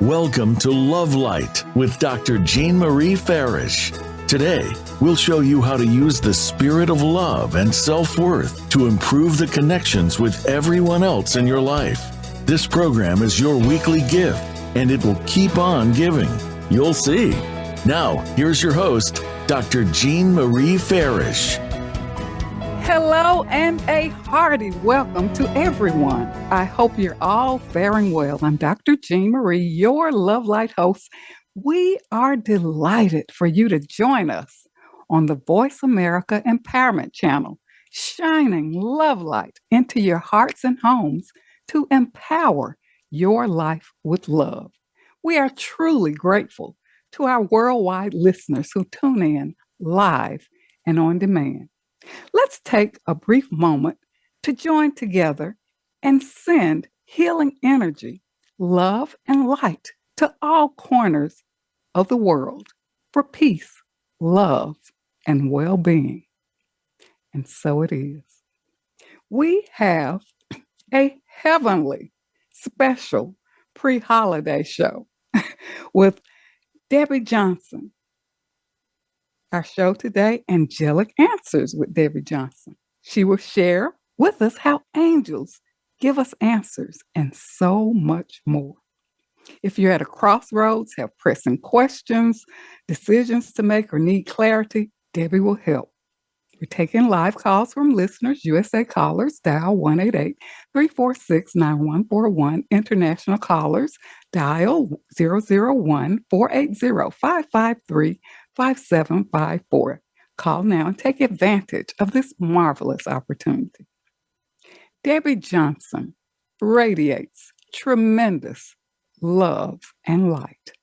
Welcome to Love Light with Dr. Jean Marie Farish. Today, we'll show you how to use the spirit of love and self-worth to improve the connections with everyone else in your life. This program is your weekly gift, and it will keep on giving. You'll see. Now, here's your host, Dr. Jean Marie Farish. Hello and a hearty welcome to everyone. I hope you're all faring well. I'm Dr. Jean Marie, your Love Light host. We are delighted for you to join us on the Voice America Empowerment Channel, shining love light into your hearts and homes to empower your life with love. We are truly grateful to our worldwide listeners who tune in live and on demand. Let's take a brief moment to join together and send healing energy, love, and light to all corners of the world for peace, love, and well-being. And so it is. We have a heavenly special pre-holiday show with Debbie Johnson. Our show today, Angelic Answers with Debbie Johnson. She will share with us how angels give us answers and so much more. If you're at a crossroads, have pressing questions, decisions to make, or need clarity, Debbie will help. We're taking live calls from listeners. USA callers, dial 1-888-346-9141. International callers, dial 001-480-553-5754. Call now and take advantage of this marvelous opportunity. Debbie Johnson radiates tremendous love and light.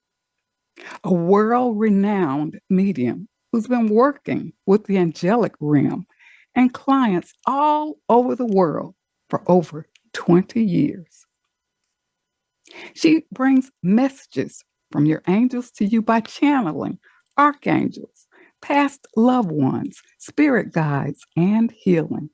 A world-renowned medium who's been working with the angelic realm and clients all over the world for over 20 years. She brings messages from your angels to you by channeling archangels, past loved ones, spirit guides, and healing.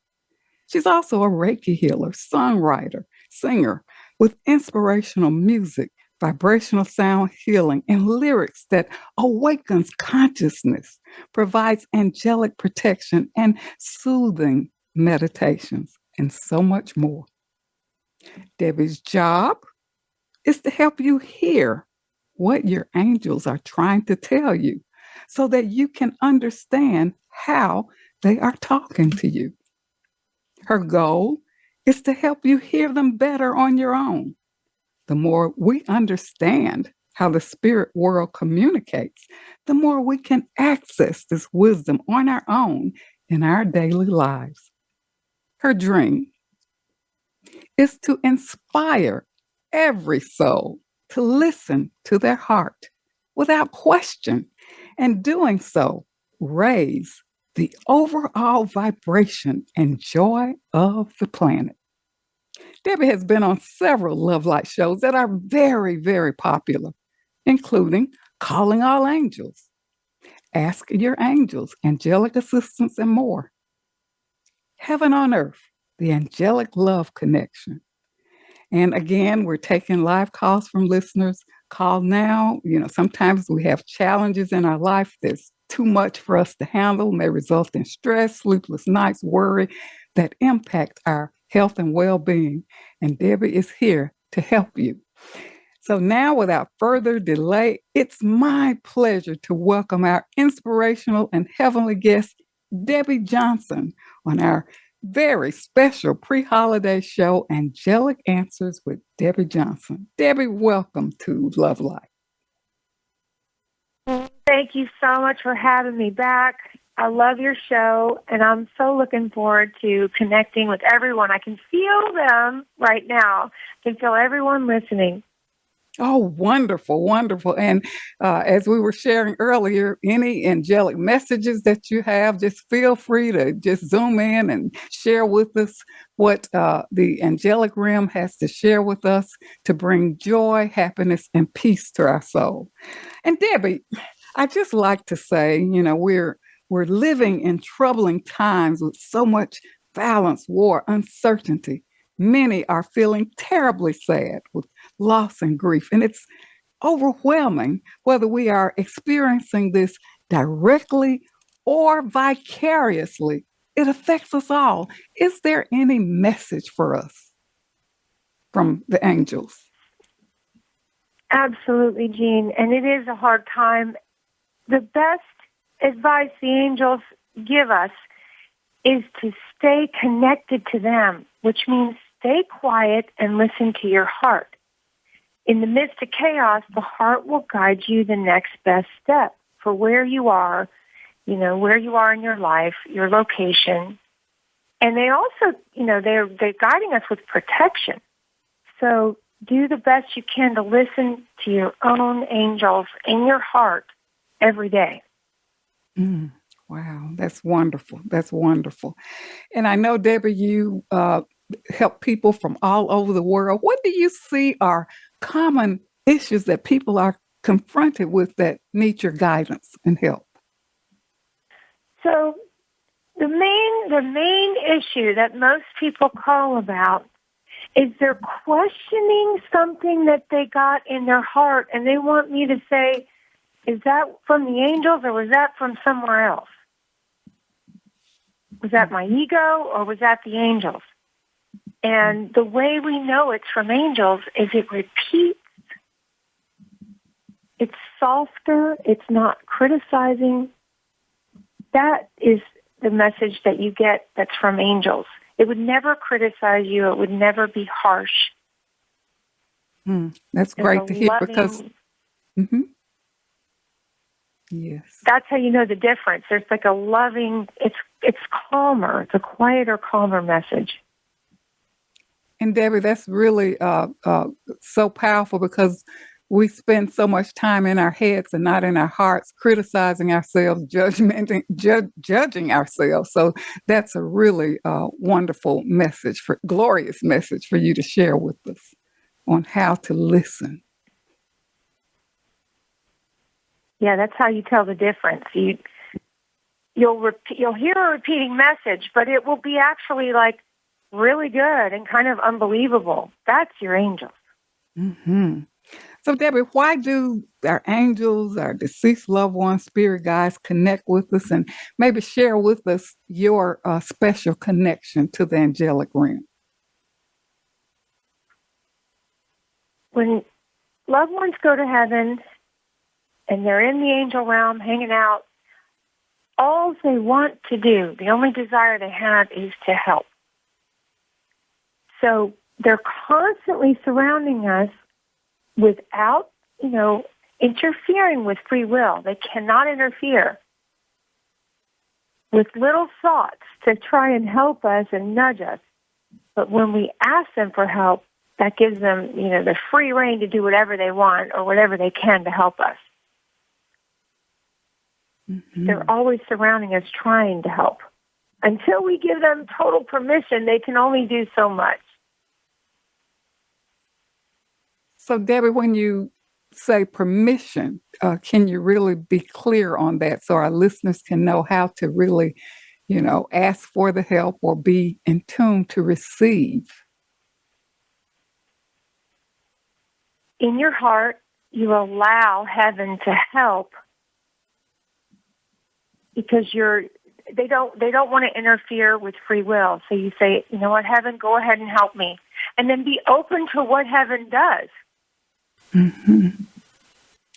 She's also a Reiki healer, songwriter, singer with inspirational music, vibrational sound healing, and lyrics that awakens consciousness, provides angelic protection and soothing meditations, and so much more. Debbie's job is to help you hear what your angels are trying to tell you so that you can understand how they are talking to you. Her goal is to help you hear them better on your own. The more we understand how the spirit world communicates, the more we can access this wisdom on our own in our daily lives. Her dream is to inspire every soul to listen to their heart without question, and doing so, raise the overall vibration and joy of the planet. Debbie has been on several Love Light shows that are very, very popular, including Calling All Angels, Ask Your Angels, Angelic Assistance, and more. Heaven on Earth, the Angelic Love Connection. And again, we're taking live calls from listeners. Call now. Sometimes we have challenges in our life that's too much for us to handle, may result in stress, sleepless nights, worry that impact our health and well-being. And Debbie is here to help you. So now, without further delay, it's my pleasure to welcome our inspirational and heavenly guest, Debbie Johnson, on our very special pre-holiday show, Angelic Answers with Debbie Johnson. Debbie, welcome to Love Light. Thank you so much for having me back. I love your show, and I'm so looking forward to connecting with everyone. I can feel them right now. I can feel everyone listening. Oh, wonderful, wonderful. And as we were sharing earlier, any angelic messages that you have, just feel free to just zoom in and share with us what the angelic realm has to share with us to bring joy, happiness, and peace to our soul. And Debbie, I just like to say, we're living in troubling times with so much violence, war, uncertainty. Many are feeling terribly sad with loss and grief. And it's overwhelming, whether we are experiencing this directly or vicariously. It affects us all. Is there any message for us from the angels? Absolutely, Jean. And it is a hard time. The best advice the angels give us is to stay connected to them, which means stay quiet and listen to your heart. In the midst of chaos, the heart will guide you the next best step for where you are, where you are in your life, your location. And they also, they're guiding us with protection. So do the best you can to listen to your own angels in your heart every day. Wow, that's wonderful. That's wonderful. And I know, Debbie, you help people from all over the world. What do you see are common issues that people are confronted with that need your guidance and help? So the main issue that most people call about is they're questioning something that they got in their heart, and they want me to say, is that from the angels or was that from somewhere else? Was that my ego or was that the angels? And the way we know it's from angels is it repeats. It's softer. It's not criticizing. That is the message that you get that's from angels. It would never criticize you. It would never be harsh. That's great to hear because... Yes. That's how you know the difference. There's like a loving, it's calmer. It's a quieter, calmer message. And Debbie, that's really so powerful because we spend so much time in our heads and not in our hearts, criticizing ourselves, judging ourselves. So that's a really wonderful message, glorious message for you to share with us on how to listen. Yeah, that's how you tell the difference. You'll hear a repeating message, but it will be actually like really good and kind of unbelievable. That's your angels. So, Debbie, why do our angels, our deceased loved ones, spirit guides connect with us, and maybe share with us your special connection to the angelic realm? When loved ones go to heaven and they're in the angel realm hanging out, all they want to do, the only desire they have is to help. So they're constantly surrounding us without, interfering with free will. They cannot interfere with little thoughts to try and help us and nudge us. But when we ask them for help, that gives them, the free rein to do whatever they want or whatever they can to help us. They're always surrounding us trying to help. Until we give them total permission, they can only do so much. So, Debbie, when you say permission, can you really be clear on that so our listeners can know how to really, ask for the help or be in tune to receive? In your heart, you allow heaven to help because they don't want to interfere with free will. So you say, you know what, heaven, go ahead and help me. And then be open to what heaven does.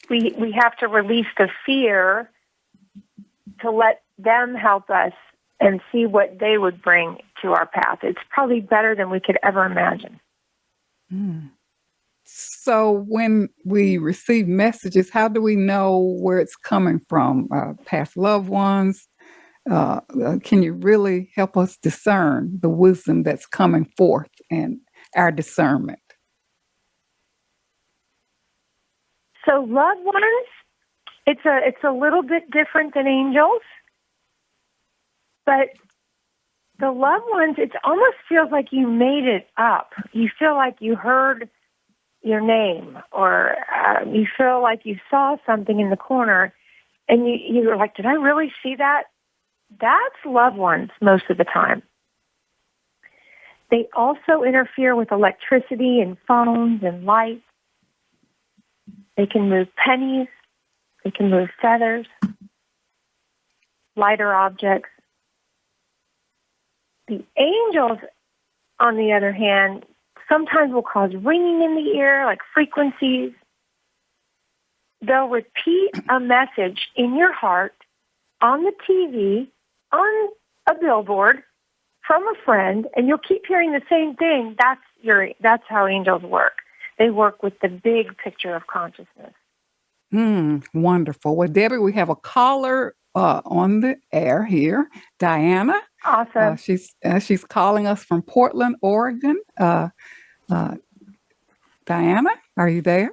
We have to release the fear to let them help us and see what they would bring to our path. It's probably better than we could ever imagine. So when we receive messages, how do we know where it's coming from? Past loved ones? Can you really help us discern the wisdom that's coming forth and our discernment? So loved ones, it's a little bit different than angels, but the loved ones, it almost feels like you made it up. You feel like you heard your name, or you feel like you saw something in the corner, and you're like, did I really see that? That's loved ones most of the time. They also interfere with electricity and phones and lights. They can move pennies. They can move feathers, lighter objects. The angels, on the other hand, sometimes will cause ringing in the ear, like frequencies. They'll repeat a message in your heart, on the TV, on a billboard, from a friend, and you'll keep hearing the same thing. That's how angels work. They work with the big picture of consciousness. Wonderful. Well, Debbie, we have a caller on the air here, Diana. Awesome. She's calling us from Portland, Oregon. Diana, are you there?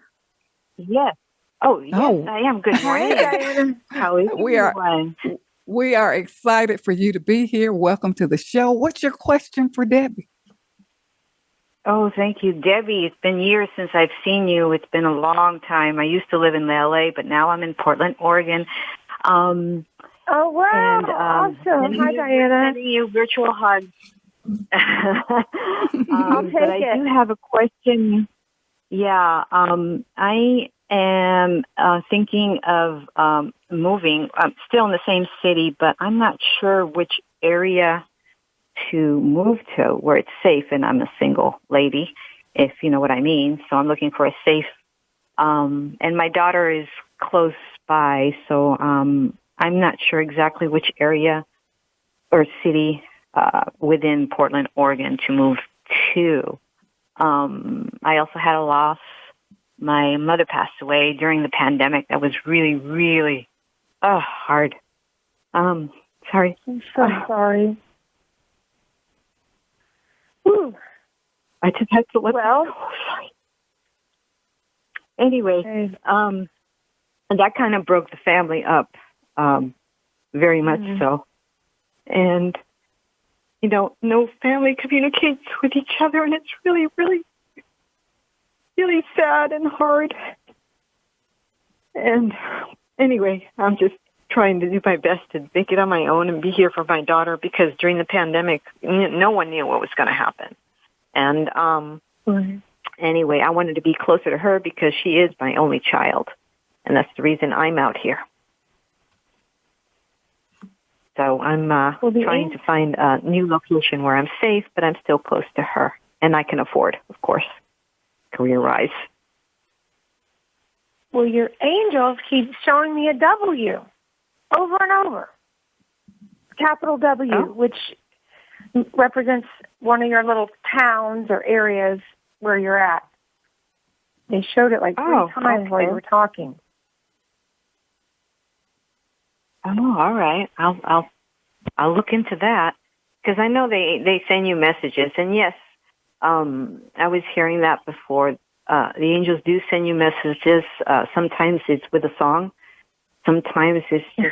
Yes. Oh, yes, I am. Good morning. Diana. How is everyone? We are excited for you to be here. Welcome to the show. What's your question for Debbie? Oh, thank you, Debbie. It's been years since I've seen you. It's been a long time. I used to live in LA, but now I'm in Portland, Oregon. Oh, wow. And, awesome. Hi, Diana. Sending you virtual hugs. I'll take but I do have a question. Yeah, I am thinking of moving. I'm still in the same city, but I'm not sure which area to move to where it's safe, and I'm a single lady, if you know what I mean. So I'm looking for a safe, and my daughter is close by, so I'm not sure exactly which area or city within Portland, Oregon to move to. I also had a loss. My mother passed away during the pandemic. That was really, really hard. Sorry. I'm so sorry. Whew. I just had to let go. Sorry. Anyway, and that kind of broke the family up, very much so. And, you know, no family communicates with each other, and it's really, really, really sad and hard. And anyway, I'm just trying to do my best to make it on my own and be here for my daughter, because during the pandemic, no one knew what was going to happen. And anyway, I wanted to be closer to her because she is my only child, and that's the reason I'm out here. So I'm trying to find a new location where I'm safe, but I'm still close to her, and I can afford, of course, career-wise. Well, your angels keep showing me a W over and over. Capital W, which represents one of your little towns or areas where you're at. They showed it like 3 times while you were talking. Oh, all right. I'll look into that, because I know they send you messages, and yes, I was hearing that before. The angels do send you messages. Sometimes it's with a song. Sometimes it's just,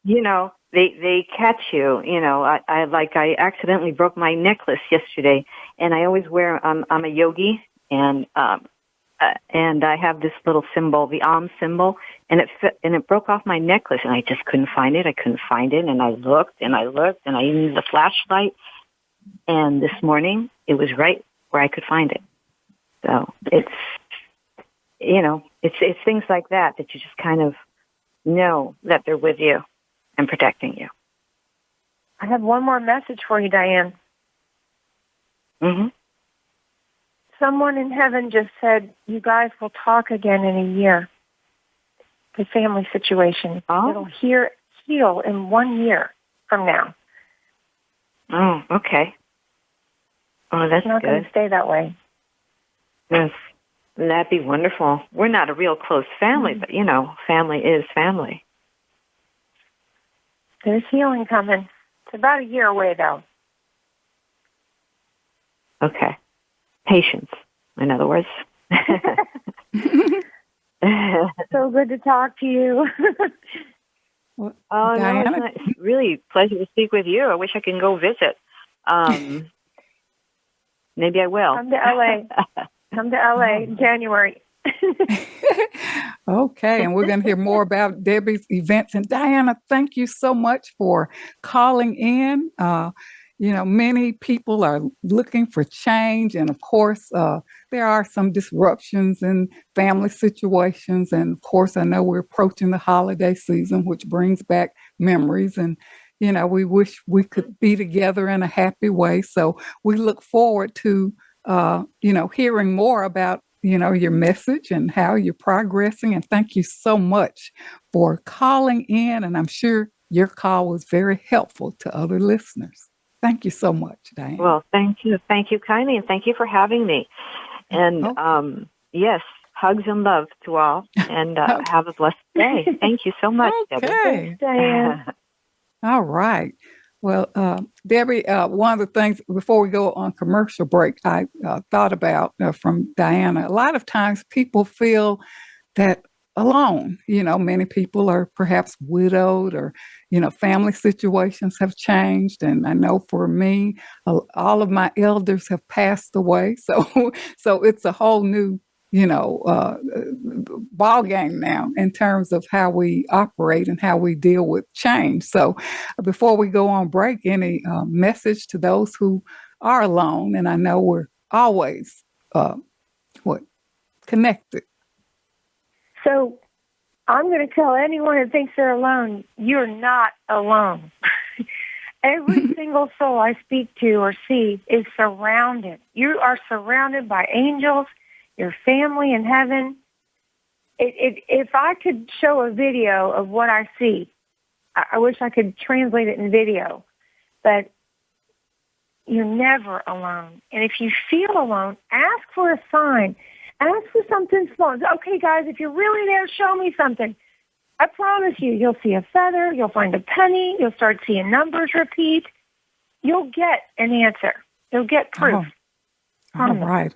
you know, they catch you. You know, I accidentally broke my necklace yesterday, and I always wear. I'm a yogi, and I have this little symbol, the symbol, and it broke off my necklace, and I just couldn't find it. I couldn't find it, and I looked, and I used the flashlight, and this morning it was right where I could find it. So it's, you know, it's things like that you just kind of know that they're with you and protecting you. I have one more message for you, Diane. Mm-hmm. Someone in heaven just said, you guys will talk again in a year. The family situation. It'll heal in 1 year from now. Oh, okay. Oh, that's it's not going to stay that way. Yes. That'd be wonderful. We're not a real close family, but, you know, family is family. There's healing coming. It's about a year away, though. Okay. Patience, in other words. So good to talk to you. Well, oh, Diana? no, it's really a pleasure to speak with you. I wish I could go visit. Maybe I will. Come to LA. Come to LA in January. Okay, and we're going to hear more about Debbie's events. And Diana, thank you so much for calling in. many people are looking for change. And of course, there are some disruptions in family situations. And of course, I know we're approaching the holiday season, which brings back memories. And, we wish we could be together in a happy way. So we look forward to, hearing more about, your message and how you're progressing. And thank you so much for calling in. And I'm sure your call was very helpful to other listeners. Thank you so much, Diane. Well, thank you. Thank you kindly, and thank you for having me. And yes, hugs and love to all, and have a blessed day. Thank you so much, Debbie. Okay. Diane. All right. Well, Debbie, one of the things before we go on commercial break, I thought about from Diana, a lot of times people feel that alone. Many people are perhaps widowed or, family situations have changed. And I know for me, all of my elders have passed away. So it's a whole new, ball game now in terms of how we operate and how we deal with change. So before we go on break, any message to those who are alone? And I know we're always connected. So I'm going to tell anyone who thinks they're alone, you're not alone. Every single soul I speak to or see is surrounded. You are surrounded by angels, your family in heaven. If I could show a video of what I see, I wish I could translate it in video, but you're never alone. And if you feel alone, ask for a sign. Ask for something small. Okay, guys, if you're really there, show me something. I promise you'll see a feather, you'll find a penny, you'll start seeing numbers repeat. You'll get an answer. You'll get proof. All right.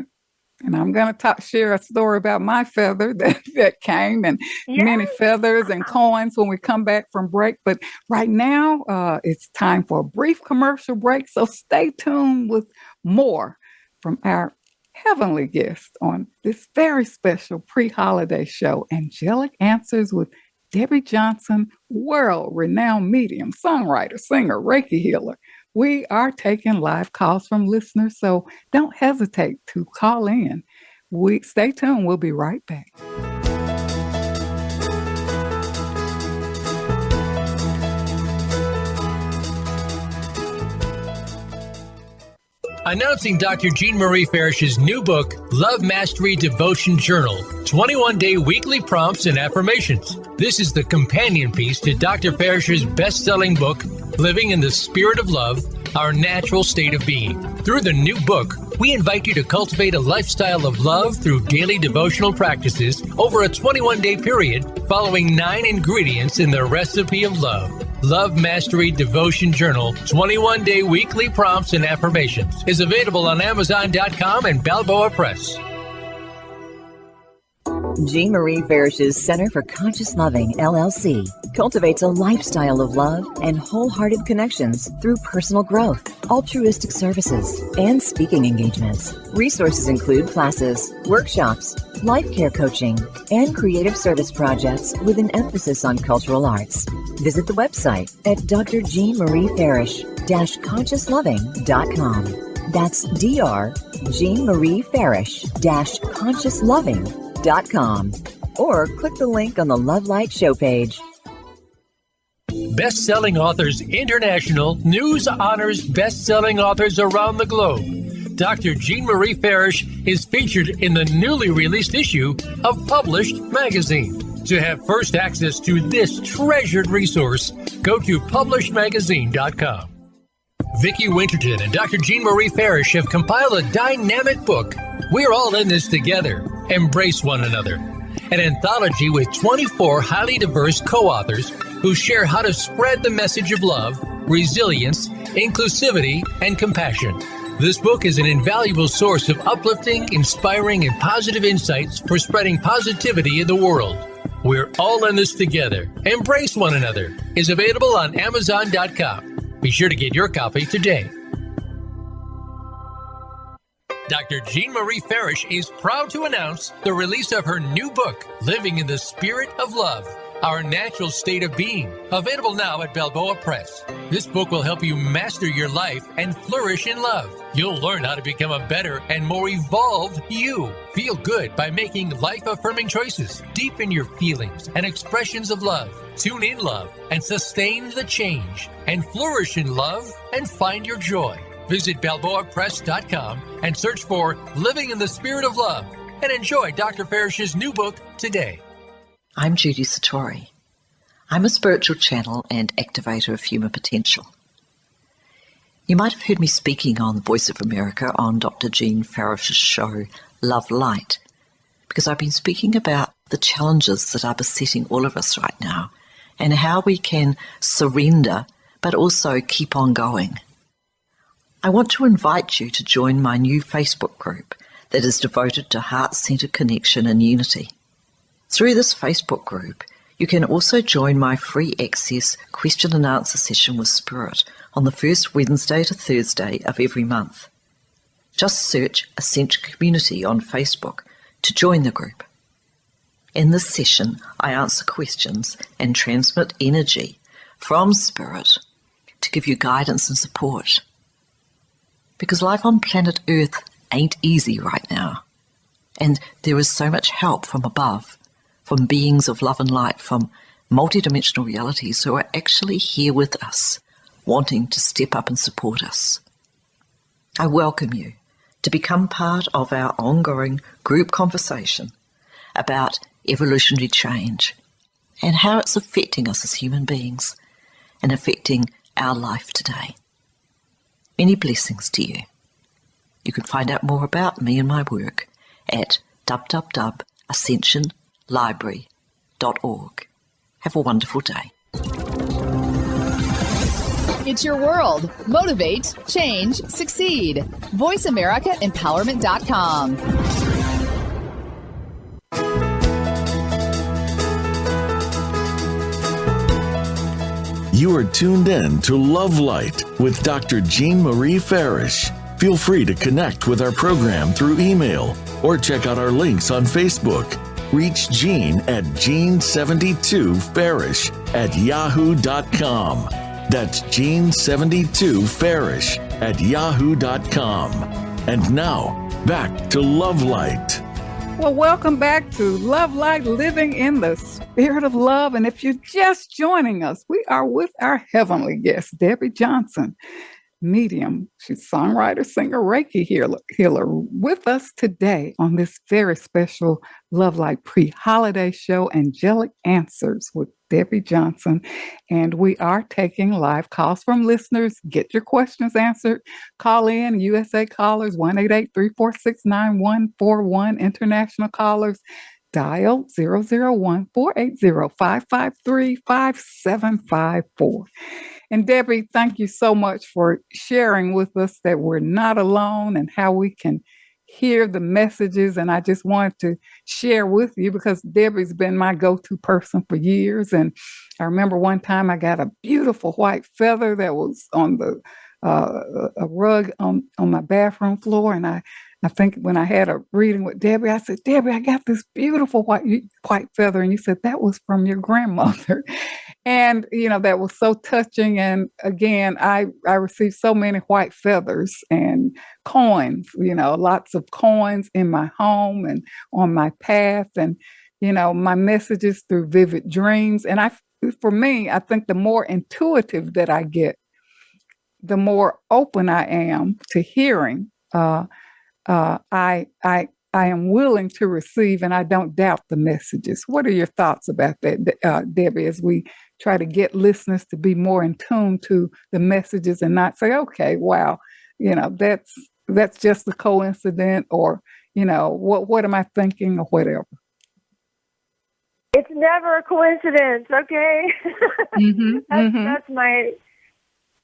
And I'm going to share a story about my feather that came, and many feathers and coins when we come back from break. But right now, it's time for a brief commercial break. So stay tuned with more from our heavenly guest on this very special pre-holiday show, Angelic Answers with Debbie Johnson, world-renowned medium, songwriter, singer, Reiki healer. We are taking live calls from listeners, so don't hesitate to call in. Stay tuned. We'll be right back. Announcing Dr. Jean Marie Farish's new book, Love Mastery Devotion Journal, 21-day weekly prompts and affirmations. This is the companion piece to Dr. Farish's best-selling book, Living in the Spirit of Love, Our Natural State of Being. Through the new book, we invite you to cultivate a lifestyle of love through daily devotional practices over a 21-day period, following 9 ingredients in the recipe of love. Love Mastery Devotion Journal, 21-day weekly prompts and affirmations is available on Amazon.com and Balboa Press. Jean Marie Farish's Center for Conscious Loving, LLC, cultivates a lifestyle of love and wholehearted connections through personal growth, altruistic services, and speaking engagements. Resources include classes, workshops, life care coaching, and creative service projects with an emphasis on cultural arts. Visit the website at drjeanmariefarish-consciousloving.com. That's drjeanmariefarish-consciousloving.com, or click the link on the Love Light show page. Best-selling authors international news honors best-selling authors around the globe. Dr. Jean Marie Farish is featured in the newly released issue of Published Magazine. To have first access to this treasured resource, go to publishedmagazine.com. Vicki Winterton and Dr. Jean Marie Farish have compiled a dynamic book, We're All in This Together, Embrace One Another, an anthology with 24 highly diverse co-authors who share how to spread the message of love, resilience, inclusivity, and compassion. This book is an invaluable source of uplifting, inspiring, and positive insights for spreading positivity in the world. We're All in This Together, Embrace One Another is available on Amazon.com. Be sure to get your copy today. Dr. Jean Marie Farish is proud to announce the release of her new book, Living in the Spirit of Love, Our Natural State of Being, available now at Balboa Press. This book will help you master your life and flourish in love. You'll learn how to become a better and more evolved you. Feel good by making life-affirming choices. Deepen your feelings and expressions of love. Tune in love and sustain the change. And flourish in love and find your joy. Visit BalboaPress.com and search for Living in the Spirit of Love and enjoy Dr. Farish's new book today. I'm Judy Satori. I'm a spiritual channel and activator of human potential. You might have heard me speaking on the Voice of America on Dr. Jean Farish's show, Love Light, because I've been speaking about the challenges that are besetting all of us right now and how we can surrender but also keep on going. I want to invite you to join my new Facebook group that is devoted to heart-centered connection and unity. Through this Facebook group, you can also join my free access question and answer session with Spirit on the first Wednesday to Thursday of every month. Just search Ascension Community on Facebook to join the group. In this session, I answer questions and transmit energy from Spirit to give you guidance and support. Because life on planet Earth ain't easy right now. And there is so much help from above, from beings of love and light, from multidimensional realities who are actually here with us, wanting to step up and support us. I welcome you to become part of our ongoing group conversation about evolutionary change and how it's affecting us as human beings and affecting our life today. Many blessings to you. You can find out more about me and my work at www.ascensionlibrary.org. Have a wonderful day. It's your world. Motivate, change, succeed. VoiceAmericaEmpowerment.com. You are tuned in to Love Light with Dr. Jean Marie Farish. Feel free to connect with our program through email or check out our links on Facebook. Reach Jean at Jean72Farish@yahoo.com. That's Jean72Farish@yahoo.com. And now, back to Love Light. Well, welcome back to Love Light, Living in the Spirit of Love. And if you're just joining us, we are with our heavenly guest, Debbie Johnson, medium. She's songwriter, singer, Reiki healer with us today on this very special Love Light pre-holiday show, Angelic Answers with Debbie Johnson. And we are taking live calls from listeners. Get your questions answered. Call in, USA callers, 1-888-346-9141. International callers, dial 001-480-553-5754. And Debbie, thank you so much for sharing with us that we're not alone and how we can hear the messages. And I just wanted to share with you because Debbie's been my go-to person for years. And I remember one time I got a beautiful white feather that was on the a rug on my bathroom floor. And I think when I had a reading with Debbie, I said, Debbie, I got this beautiful white feather. And you said, that was from your grandmother. And, you know, that was so touching. And again, I received so many white feathers and coins, you know, lots of coins in my home and on my path. And, you know, my messages through vivid dreams. And for me, I think the more intuitive that I get, the more open I am to hearing. I am willing to receive, and I don't doubt the messages. What are your thoughts about that, Debbie, as we try to get listeners to be more in tune to the messages and not say, okay, wow, you know, that's just a coincidence, or, you know, what am I thinking, or whatever? It's never a coincidence, okay?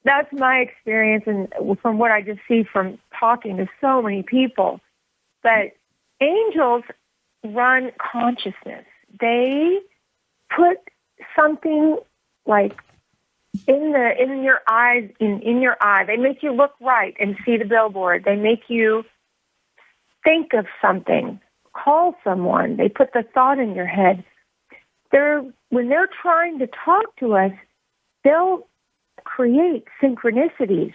That's my experience, and from what I just see from talking to so many people. But angels run consciousness. They put something like in your eyes, in your eye. They make you look right and see the billboard. They make you think of something, call someone. They put the thought in your head. They're when they're trying to talk to us, they'll create synchronicities.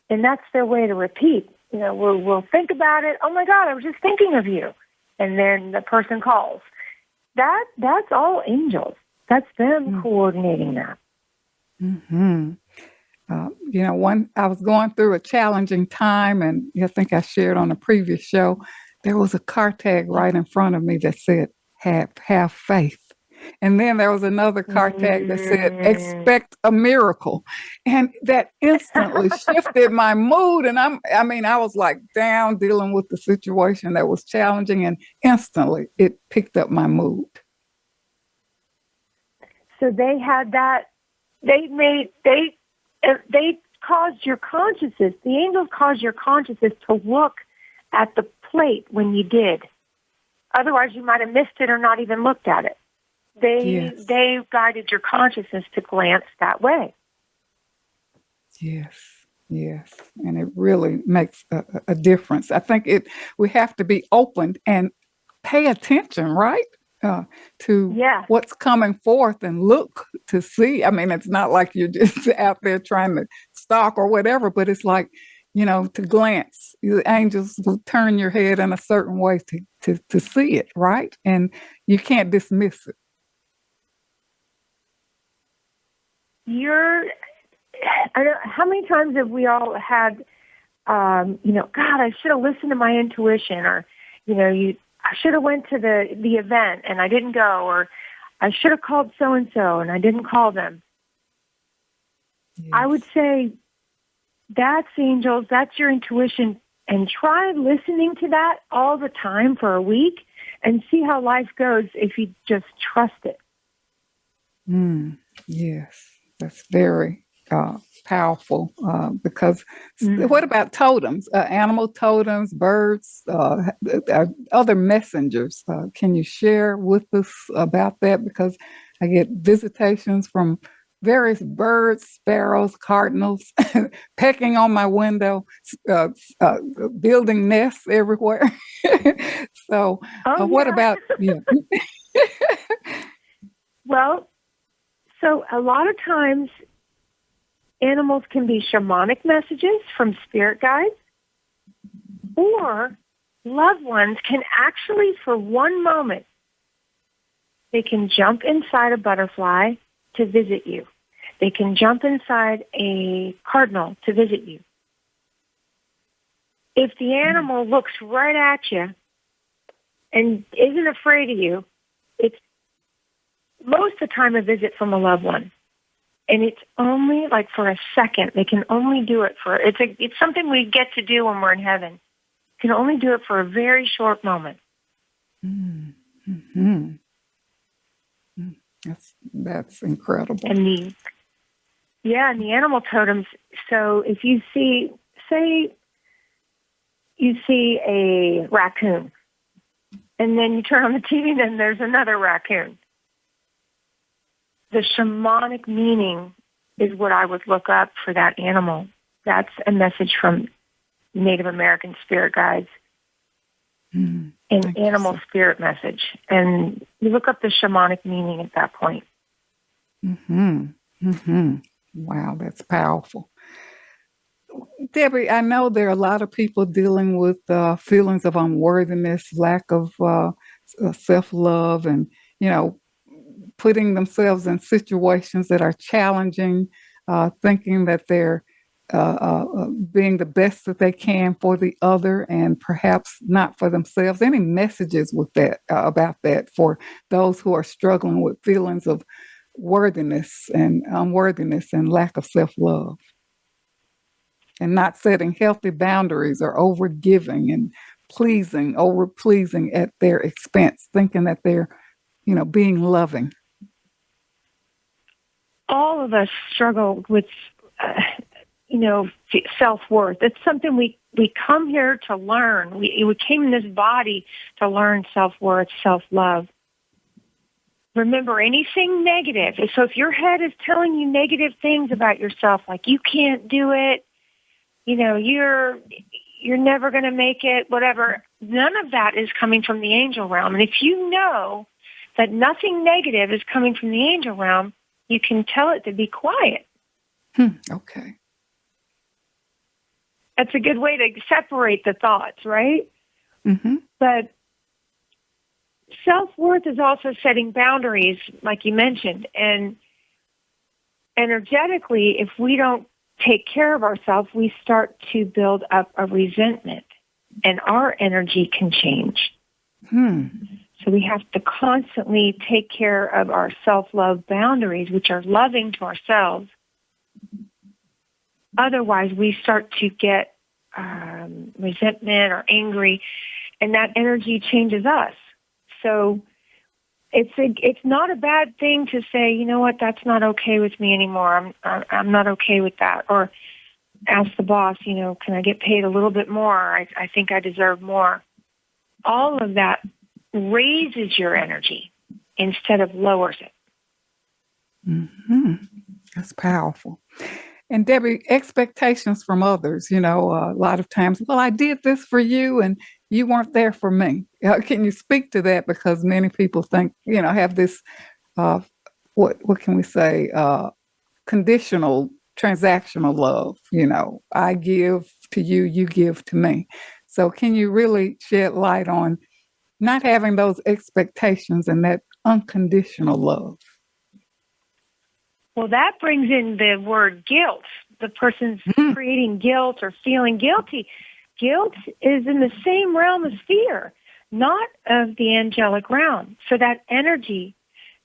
And that's their way to repeat. We'll think about it. Oh, my God, I was just thinking of you. And then the person calls. That's all angels. That's them coordinating that. Mm-hmm. I was going through a challenging time, and I think I shared on a previous show, there was a car tag right in front of me that said, have faith. And then there was another car tag that said, expect a miracle. And that instantly shifted my mood. And I was like down dealing with the situation that was challenging, and instantly it picked up my mood. So they had that, they caused your consciousness, the angels caused your consciousness to look at the plate when you did. Otherwise, you might have missed it or not even looked at it. They guided your consciousness to glance that way. Yes. And it really makes a difference. I think we have to be open and pay attention, right? To what's coming forth and look to see. I mean, it's not like you're just out there trying to stalk or whatever, but it's like, to glance. The angels will turn your head in a certain way to see it, right? And you can't dismiss it. I don't, how many times have we all had, God, I should have listened to my intuition, or, I should have went to the event and I didn't go, or I should have called so-and-so and I didn't call them. Yes. I would say that's angels, that's your intuition, and try listening to that all the time for a week and see how life goes if you just trust it. Yes, that's very powerful, because what about totems, animal totems, birds, other messengers? Can you share with us about that? Because I get visitations from various birds, sparrows, cardinals, pecking on my window, building nests everywhere. So what about you? Well, so a lot of times animals can be shamanic messages from spirit guides, or loved ones can actually, for one moment, they can jump inside a butterfly to visit you. They can jump inside a cardinal to visit you. If the animal looks right at you and isn't afraid of you, it's most of the time a visit from a loved one. And it's only like for a second. They can only do it for, it's something we get to do when we're in heaven. You can only do it for a very short moment. Mm-hmm. That's incredible. And the animal totems. So if you see, say you see a raccoon, and then you turn on the TV, and then there's another raccoon. The shamanic meaning is what I would look up for that animal. That's a message from Native American spirit guides. An animal spirit message. And you look up the shamanic meaning at that point. Wow, that's powerful. Debbie, I know there are a lot of people dealing with feelings of unworthiness, lack of self-love, and, putting themselves in situations that are challenging, thinking that they're being the best that they can for the other and perhaps not for themselves. Any messages with that about that for those who are struggling with feelings of worthiness and unworthiness and lack of self-love, and not setting healthy boundaries, or over-giving and over-pleasing at their expense, thinking that they're, being loving? All of us struggle with, self-worth. It's something we come here to learn. We came in this body to learn self-worth, self-love. Remember, anything negative. So if your head is telling you negative things about yourself, like you can't do it, you're never going to make it, whatever, none of that is coming from the angel realm. And if you know that nothing negative is coming from the angel realm, you can tell it to be quiet. Okay. That's a good way to separate the thoughts, right? Mm-hmm. But self-worth is also setting boundaries, like you mentioned. And energetically, if we don't take care of ourselves, we start to build up a resentment, and our energy can change. So we have to constantly take care of our self-love boundaries, which are loving to ourselves. Otherwise, we start to get resentment or angry, and that energy changes us. So it's not a bad thing to say, you know what, that's not okay with me anymore. I'm not okay with that. Or ask the boss, you know, can I get paid a little bit more? I think I deserve more. All of that raises your energy instead of lowers it. Mm-hmm. That's powerful. And Debbie, expectations from others, you know, a lot of times, well, I did this for you and you weren't there for me. Can you speak to that? Because many people think, you know, have this, what can we say, conditional transactional love, you know, I give to you, you give to me. So can you really shed light on not having those expectations and that unconditional love? Well, that brings in the word guilt. The person's creating guilt or feeling guilty. Guilt is in the same realm as fear, not of the angelic realm. So that energy,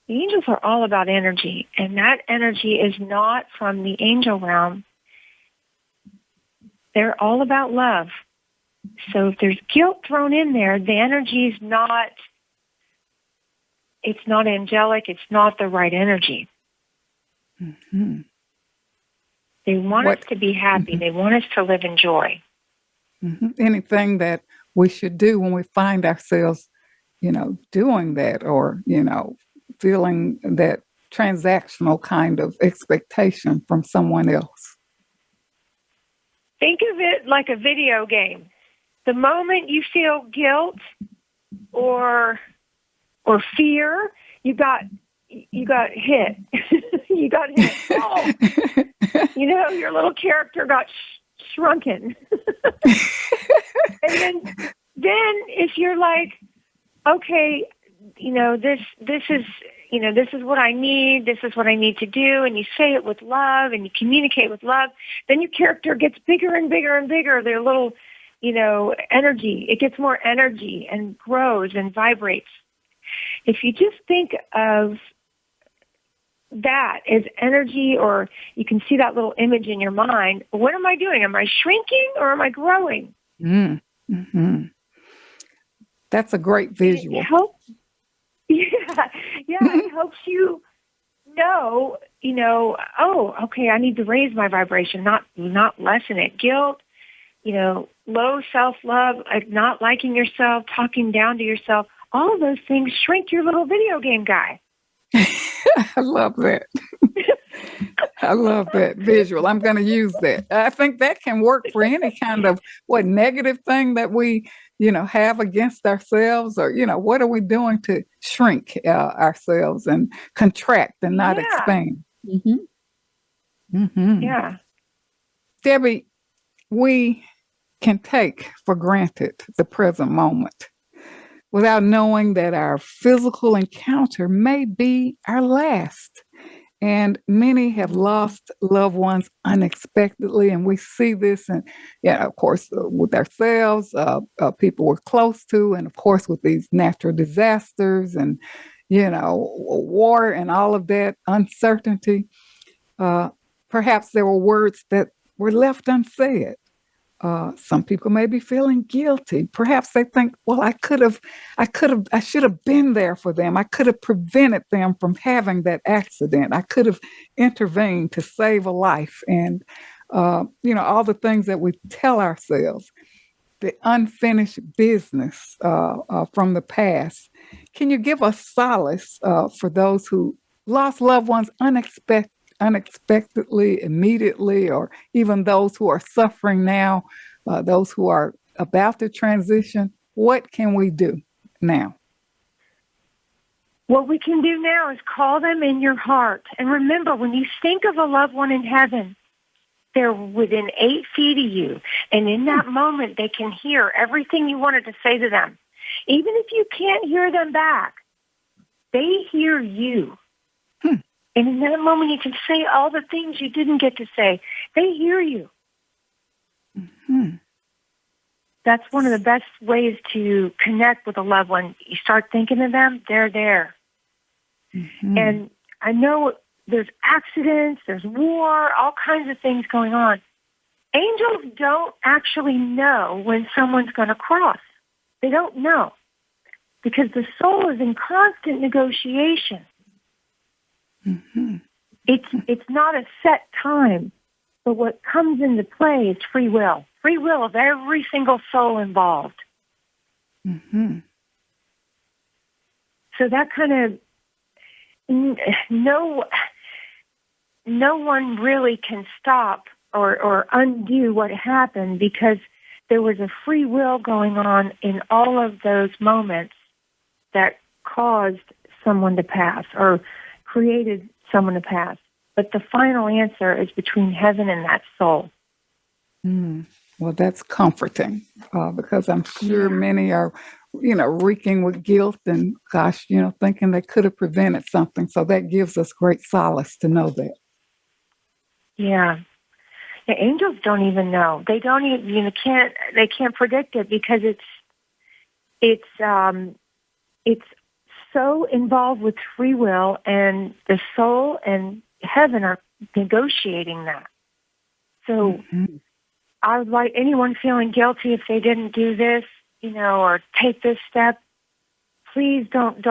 the angels are all about energy, and that energy is not from the angel realm. They're all about love. So if there's guilt thrown in there, the energy is not, it's not angelic, it's not the right energy. Mm-hmm. They want us to be happy. They want us to live in joy. Mm-hmm. Anything that we should do when we find ourselves, you know, doing that or, you know, feeling that transactional kind of expectation from someone else. Think of it like a video game. The moment you feel guilt or fear, you got hit. You got hit. Oh. You know, your little character got shrunken. And then if you're like, okay, you know, this is, you know, this is what I need. This is what I need to do. And you say it with love and you communicate with love. Then your character gets bigger and bigger and bigger. Their little, you know, energy. It gets more energy and grows and vibrates. If you just think of that as energy, or you can see that little image in your mind, what am I doing? Am I shrinking or am I growing? Mm-hmm. That's a great visual. It helps. It helps you know, oh, okay, I need to raise my vibration, not lessen it. Guilt, you know, low self-love, not liking yourself, talking down to yourself, all of those things shrink your little video game guy. I love that. I love that visual. I'm going to use that. I think that can work for any kind of negative thing that we, you know, have against ourselves, or, you know, what are we doing to shrink ourselves and contract and not expand? Mm-hmm. Mm-hmm. Yeah. Debbie, we can take for granted the present moment without knowing that our physical encounter may be our last. And many have lost loved ones unexpectedly. And we see this, and, yeah, of course, with ourselves, people we're close to, and of course, with these natural disasters and, you know, war and all of that uncertainty. Perhaps there were words that were left unsaid. Some people may be feeling guilty. Perhaps they think, well, I should have been there for them. I could have prevented them from having that accident. I could have intervened to save a life. And, you know, all the things that we tell ourselves, the unfinished business from the past. Can you give us solace for those who lost loved ones unexpectedly, immediately, or even those who are suffering now, those who are about to transition? What can we do now? What we can do now is call them in your heart. And remember, when you think of a loved one in heaven, they're within 8 feet of you. And in that moment, they can hear everything you wanted to say to them. Even if you can't hear them back, they hear you. And in that moment, you can say all the things you didn't get to say. They hear you. That's one of the best ways to connect with a loved one. You start thinking of them, they're there. And I know there's accidents, there's war, all kinds of things going on. Angels don't actually know when someone's going to cross. They don't know because the soul is in constant negotiation. It's not a set time, but what comes into play is free will. Free will of every single soul involved. So that kind of, no one really can stop or undo what happened because there was a free will going on in all of those moments that caused someone to pass or created someone to pass. But the final answer is between heaven and that soul. Well, that's comforting because I'm sure many are, reeking with guilt and, thinking they could have prevented something. So that gives us great solace to know that. Yeah. The angels don't even know. They don't even, they can't predict it because it's so involved with free will, and the soul and heaven are negotiating that. So I would like anyone feeling guilty if they didn't do this, or take this step. Please don't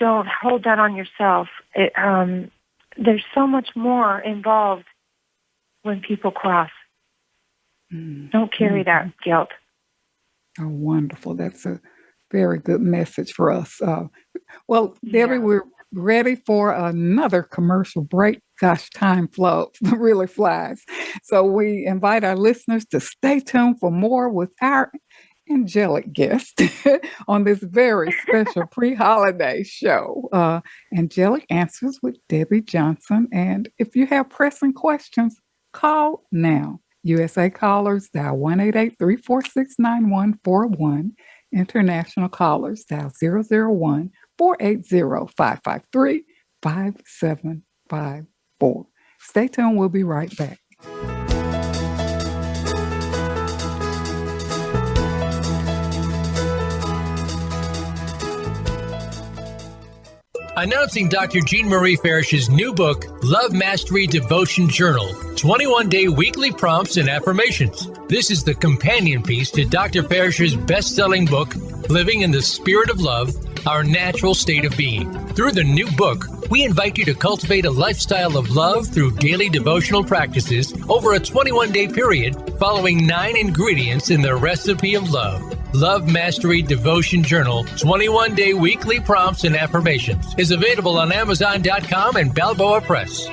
hold that on yourself. There's so much more involved when people cross. Don't carry that guilt. Oh, wonderful. That's a very good message for us. Well, Debbie, we're ready for another commercial break. Gosh, time really flies. So we invite our listeners to stay tuned for more with our angelic guest on this very special pre-holiday show. Angelic Answers with Debbie Johnson. And if you have pressing questions, call now. USA callers, dial 1-888-346-9141. International callers, dial 001-480-553-5754. Stay tuned. We'll be right back. Announcing Dr. Jean Marie Farish's new book, Love Mastery Devotion Journal, 21-day weekly prompts and affirmations. This is the companion piece to Dr. Farish's best-selling book, Living in the Spirit of Love, Our Natural State of Being. Through the new book, we invite you to cultivate a lifestyle of love through daily devotional practices over a 21-day period, following 9 ingredients in the recipe of love. Love Mastery Devotion Journal, 21-day weekly prompts and affirmations is available on Amazon.com and Balboa Press.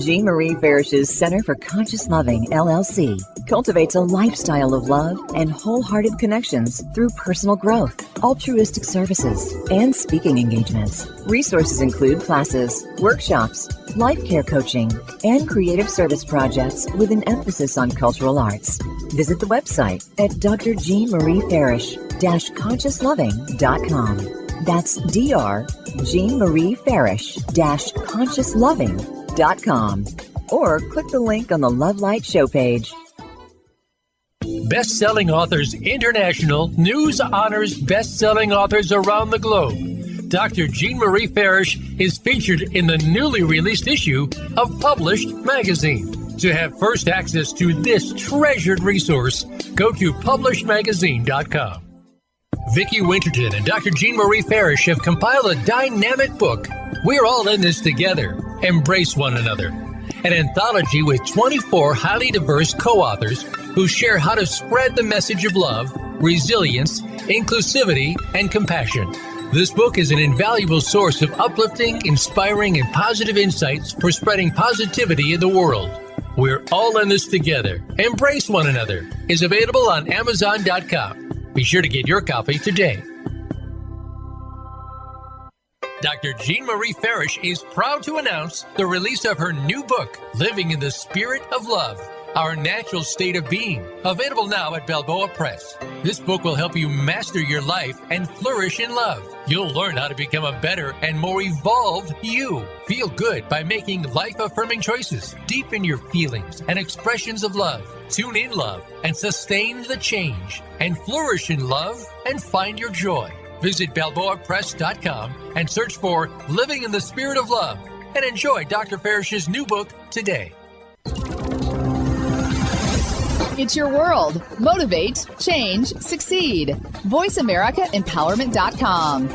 Jean Marie Farish's Center for Conscious Loving, LLC, cultivates a lifestyle of love and wholehearted connections through personal growth, altruistic services, and speaking engagements. Resources include classes, workshops, life care coaching, and creative service projects with an emphasis on cultural arts. Visit the website at drjeanmariefarish-consciousloving.com. That's drjeanmariefarish-consciousloving.com. Or click the link on the Love Light show page. Best-selling Authors International news honors best-selling authors around the globe. Dr. Jean Marie Farish is featured in the newly released issue of Published Magazine. To have first access to this treasured resource, go to publishedmagazine.com. Vicki Winterton and Dr. Jean Marie Farish have compiled a dynamic book, We're All in This Together, Embrace One Another, an anthology with 24 highly diverse co-authors who share how to spread the message of love, resilience, inclusivity, and compassion. This book is an invaluable source of uplifting, inspiring, and positive insights for spreading positivity in the world. We're All in This Together, Embrace One Another is available on Amazon.com. Be sure to get your copy today. Dr. Jean Marie Farish is proud to announce the release of her new book, Living in the Spirit of Love, Our Natural State of Being, available now at Balboa Press. This book will help you master your life and flourish in love. You'll learn how to become a better and more evolved you. Feel good by making life-affirming choices. Deepen your feelings and expressions of love. Tune in love and sustain the change. And flourish in love and find your joy. Visit BalboaPress.com and search for Living in the Spirit of Love and enjoy Dr. Farish's new book today. It's your world. Motivate, change, succeed. VoiceAmericaEmpowerment.com.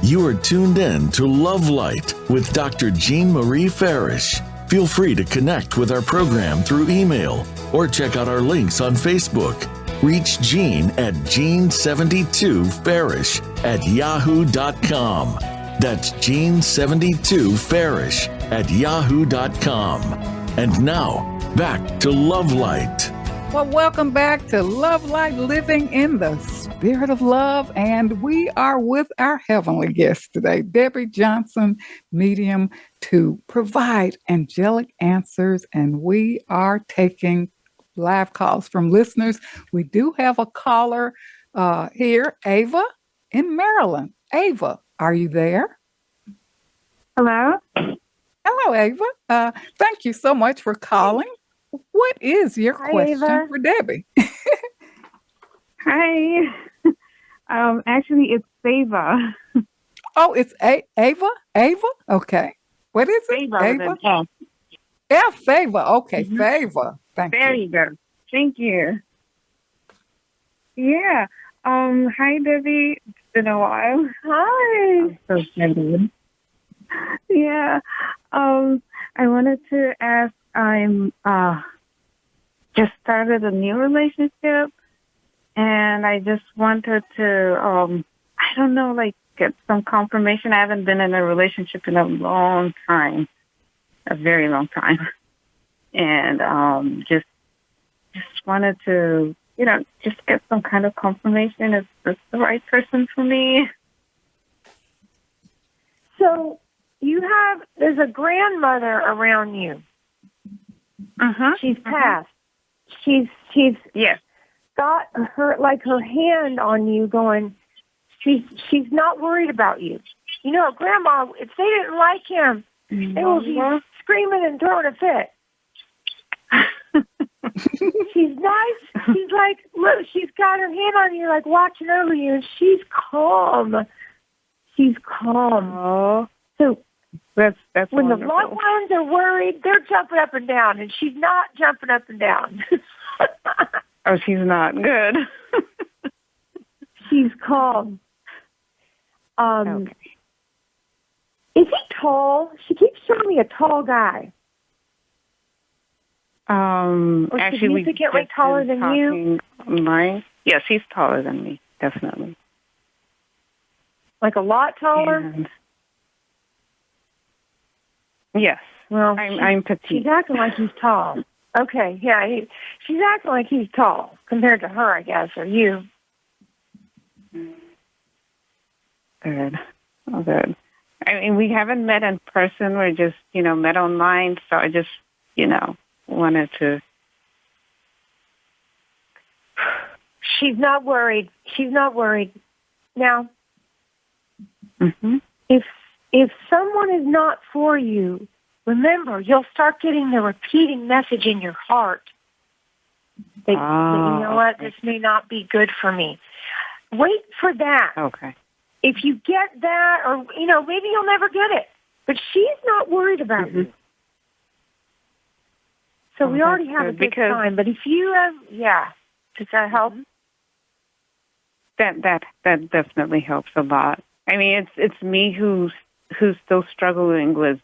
You are tuned in to Love Light with Dr. Jean Marie Farish. Feel free to connect with our program through email or check out our links on Facebook. Reach Jean at Jean72Farish@yahoo.com. That's Jean72Farish@yahoo.com. And now, back to Love Light. Well, welcome back to Love Light, Living in the Spirit of Love. And we are with our heavenly guest today, Debbie Johnson, medium, to provide angelic answers. And we are taking live calls from listeners. We do have a caller here, Ava in Maryland. Ava, are you there? Hello? Hello, Ava. Thank you so much for calling. What is your question Ava. for Debbie? Hi. Actually, it's Fava. Oh, it's Ava? Ava? Okay. What is it? Fava with an F. Yeah, Favor. Okay, Favor. Thank There you. you go. Thank you. Yeah. Hi, Debbie. It's been a while. Hi. I'm so excited. Yeah. I wanted to ask, I'm just started a new relationship, and I just wanted to, I don't know, like, get some confirmation. I haven't been in a relationship in a long time, a very long time. And just wanted to, just get some kind of confirmation. Is this the right person for me? So there's a grandmother around you. She's passed. She's Yes. got her hand on you going, she's not worried about you. Grandma, if they didn't like him, they will be screaming and throwing a fit. She's nice. She's like, look, she's got her hand on you, like watching over you, and she's calm. She's calm. Oh, So that's when wonderful. the loved ones are worried, they're jumping up and down, and she's not jumping up and down. Oh, she's not good. She's calm. Okay. Is he tall? She keeps showing me a tall guy. Or Actually, we significantly just taller been than you? talking online. Yes, he's taller than me, definitely. Like a lot taller? And yes, Well, I'm petite. she's acting like he's tall. Okay, yeah, she's acting like he's tall compared to her, I guess, or you. Good. Oh, good. I mean, we haven't met in person. We're just, met online. So I just, wanted to. She's not worried. She's not worried. Now, if someone is not for you, remember, you'll start getting the repeating message in your heart that, you know what, this may not be good for me. Wait for that. Okay. If you get that, or, maybe you'll never get it. But she's not worried about you. So we already have a good time. But if you does that help? That definitely helps a lot. I mean, it's me who's still struggling with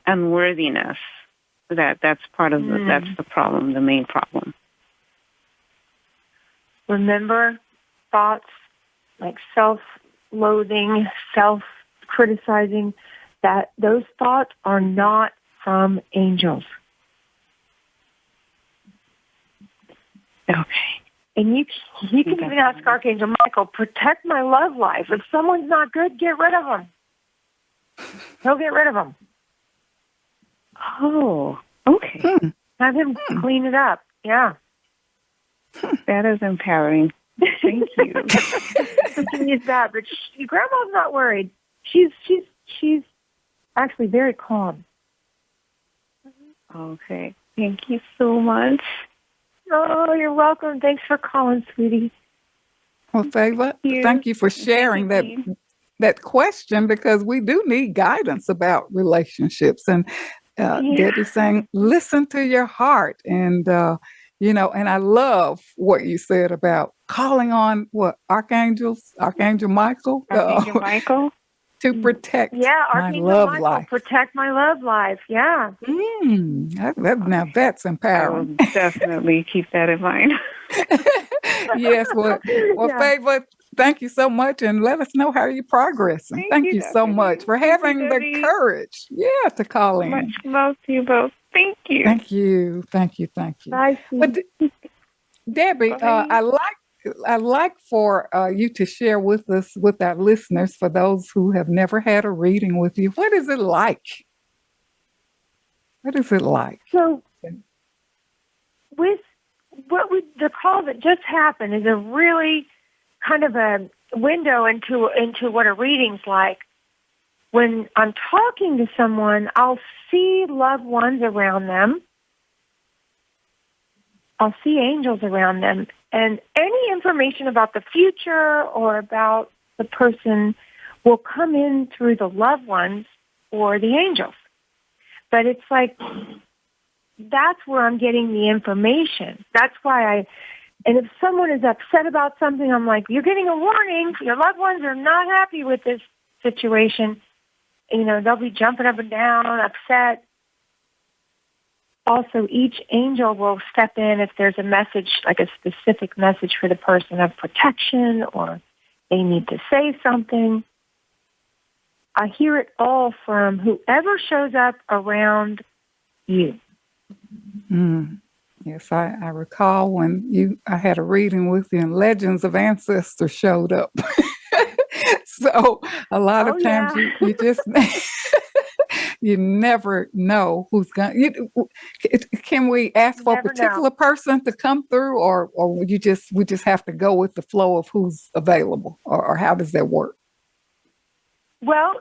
unworthiness. That's part of that's the problem, the main problem. Remember, thoughts like self-loathing, self-criticizing, that those thoughts are not from angels. Okay. And you can even ask Archangel Michael, protect my love life. If someone's not good, get rid of them. He'll get rid of them. Oh, okay. Have him clean it up. Yeah. That is empowering. Thank you. She needs that, but Grandma's not worried. She's actually very calm. Okay. Thank you so much. Oh, you're welcome. Thanks for calling, sweetie. Well, Favor, thank you for sharing that question, because we do need guidance about relationships. And Debbie's saying, listen to your heart. And, and I love what you said about calling on Archangel Michael? Archangel Michael? To protect my Archangel love Michael, life. Protect my love life. Yeah. Now that's empowering. I will definitely keep that in mind. Yes. Well, Favor, thank you so much, and let us know how you're progressing. Thank you so much for having the courage, to call in. Much love to you both. Thank you. Thank you. Bye, but Debbie, I'd like for you to share with us, with our listeners, for those who have never had a reading with you, what is it like? So, with the call that just happened is a really kind of a window into what a reading's like. When I'm talking to someone, I'll see loved ones around them. I'll see angels around them. And any information about the future or about the person will come in through the loved ones or the angels. But it's like, that's where I'm getting the information. That's why and if someone is upset about something, I'm like, you're getting a warning. Your loved ones are not happy with this situation. They'll be jumping up and down, upset. Also, each angel will step in if there's a message, like a specific message for the person of protection, or they need to say something. I hear it all from whoever shows up around you. Yes, I recall when I had a reading with you and Legends of Ancestors showed up. So a lot of times you just... You never know who's going to... Can we ask for a particular person to come through, or we just have to go with the flow of who's available, or how does that work? Well,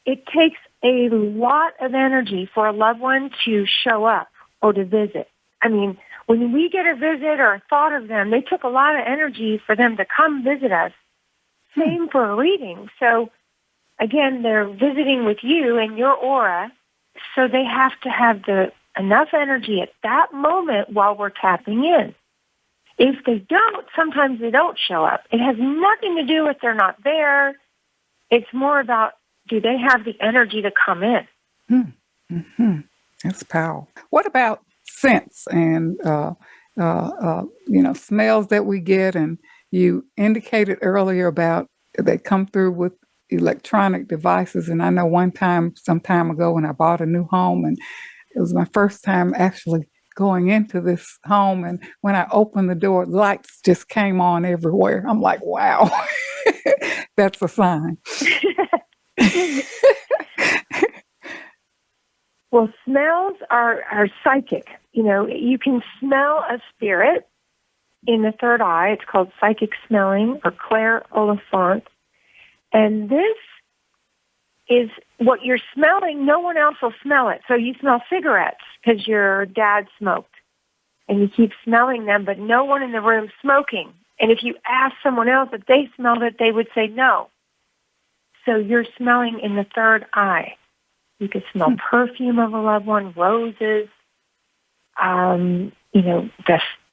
it takes a lot of energy for a loved one to show up or to visit. I mean, when we get a visit or a thought of them, they took a lot of energy for them to come visit us. Same for a reading. So, again, they're visiting with you and your aura, so they have to have enough energy at that moment while we're tapping in. If they don't, sometimes they don't show up. It has nothing to do with they're not there. It's more about, do they have the energy to come in? Mm-hmm. That's powerful. What about scents and smells that we get? And you indicated earlier about they come through with electronic devices. And I know some time ago, when I bought a new home, and it was my first time actually going into this home, and when I opened the door, lights just came on everywhere. I'm like, wow, that's a sign. Well, smells are psychic. You can smell a spirit in the third eye. It's called psychic smelling, or clair-olfant. And this is what you're smelling. No one else will smell it. So you smell cigarettes because your dad smoked, and you keep smelling them, but no one in the room smoking. And if you ask someone else if they smelled it, they would say no. So you're smelling in the third eye. You could smell perfume of a loved one, roses,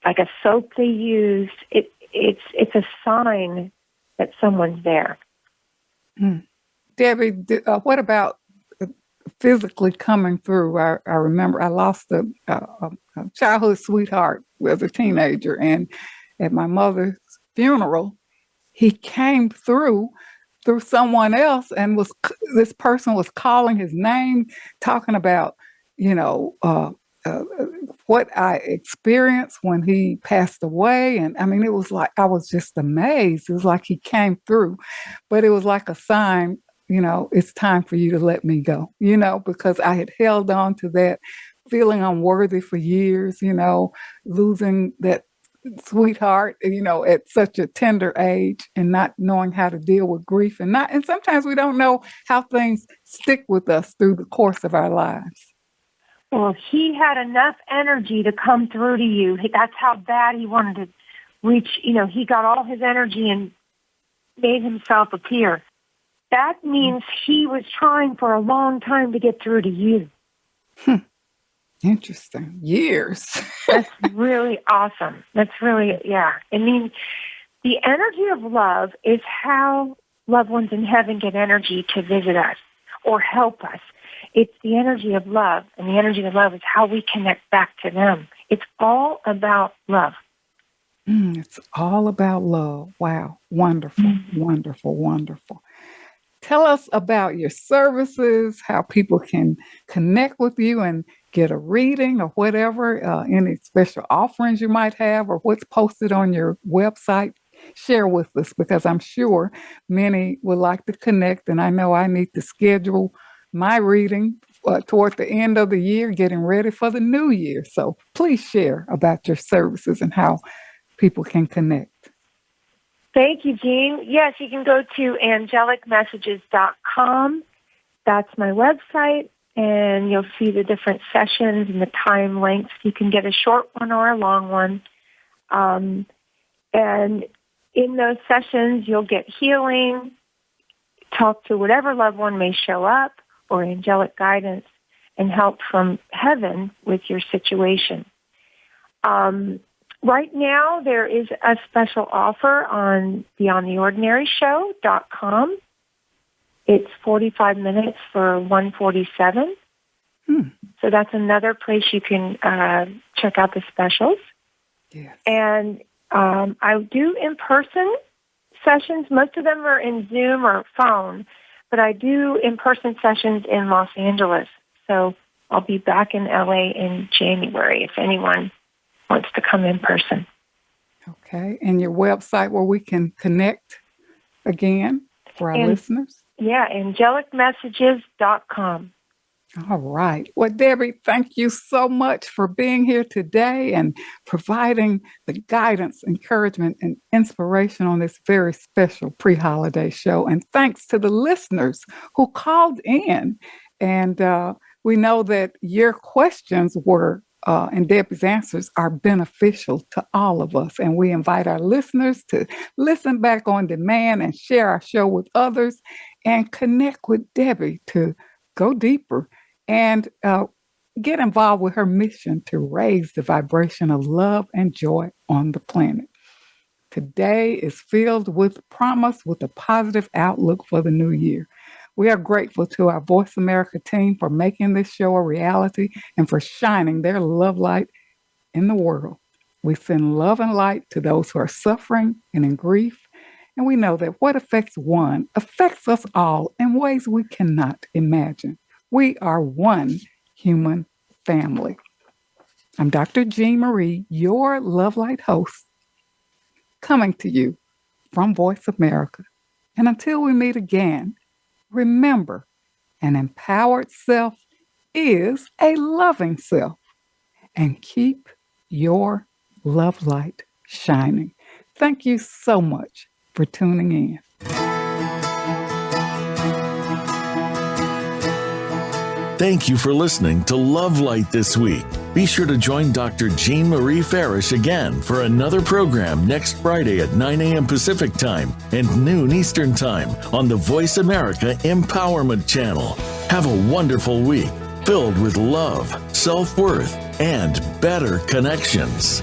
like a soap they used. It's a sign that someone's there. Debbie, what about physically coming through? I remember I lost a childhood sweetheart as a teenager, and at my mother's funeral, he came through someone else, and this person was calling his name, talking about, what I experienced when he passed away. And I mean, it was like, I was just amazed. It was like he came through, but it was like a sign, it's time for you to let me go, because I had held on to that feeling unworthy for years, losing that sweetheart, at such a tender age and not knowing how to deal with grief and sometimes we don't know how things stick with us through the course of our lives. Well, he had enough energy to come through to you. That's how bad he wanted to reach, he got all his energy and made himself appear. That means he was trying for a long time to get through to you. Interesting. Years. That's really awesome. That's really, yeah. I mean, the energy of love is how loved ones in heaven get energy to visit us or help us. It's the energy of love, and the energy of love is how we connect back to them. It's all about love. It's all about love. Wow. Wonderful, wonderful, wonderful. Tell us about your services, how people can connect with you and get a reading or whatever, any special offerings you might have or what's posted on your website. Share with us because I'm sure many would like to connect, and I know I need to schedule my reading toward the end of the year, getting ready for the new year. So please share about your services and how people can connect. Thank you, Jean. Yes, you can go to angelicmessages.com. That's my website, and you'll see the different sessions and the time lengths. You can get a short one or a long one. And in those sessions, you'll get healing, talk to whatever loved one may show up, or angelic guidance, and help from heaven with your situation. Right now, there is a special offer on BeyondTheOrdinaryShow.com. It's 45 minutes for $147. So that's another place you can check out the specials. Yes. And I do in-person sessions. Most of them are in Zoom or phone, but I do in-person sessions in Los Angeles. So I'll be back in LA in January if anyone wants to come in person. Okay. And your website where we can connect again for our listeners? Yeah, angelicmessages.com. All right. Well, Debbie, thank you so much for being here today and providing the guidance, encouragement, and inspiration on this very special pre-holiday show. And thanks to the listeners who called in. And we know that your questions were and Debbie's answers are beneficial to all of us. And we invite our listeners to listen back on demand and share our show with others and connect with Debbie to go deeper and get involved with her mission to raise the vibration of love and joy on the planet. Today is filled with promise, with a positive outlook for the new year. We are grateful to our Voice America team for making this show a reality and for shining their love light in the world. We send love and light to those who are suffering and in grief. And we know that what affects one affects us all in ways we cannot imagine. We are one human family. I'm Dr. Jean Marie, your Love Light host, coming to you from Voice America. And until we meet again, remember, an empowered self is a loving self. And keep your love light shining. Thank you so much for tuning in. Thank you for listening to Love Light this week. Be sure to join Dr. Jean Marie Farish again for another program next Friday at 9 a.m. Pacific Time and noon Eastern Time on the Voice America Empowerment Channel. Have a wonderful week filled with love, self-worth, and better connections.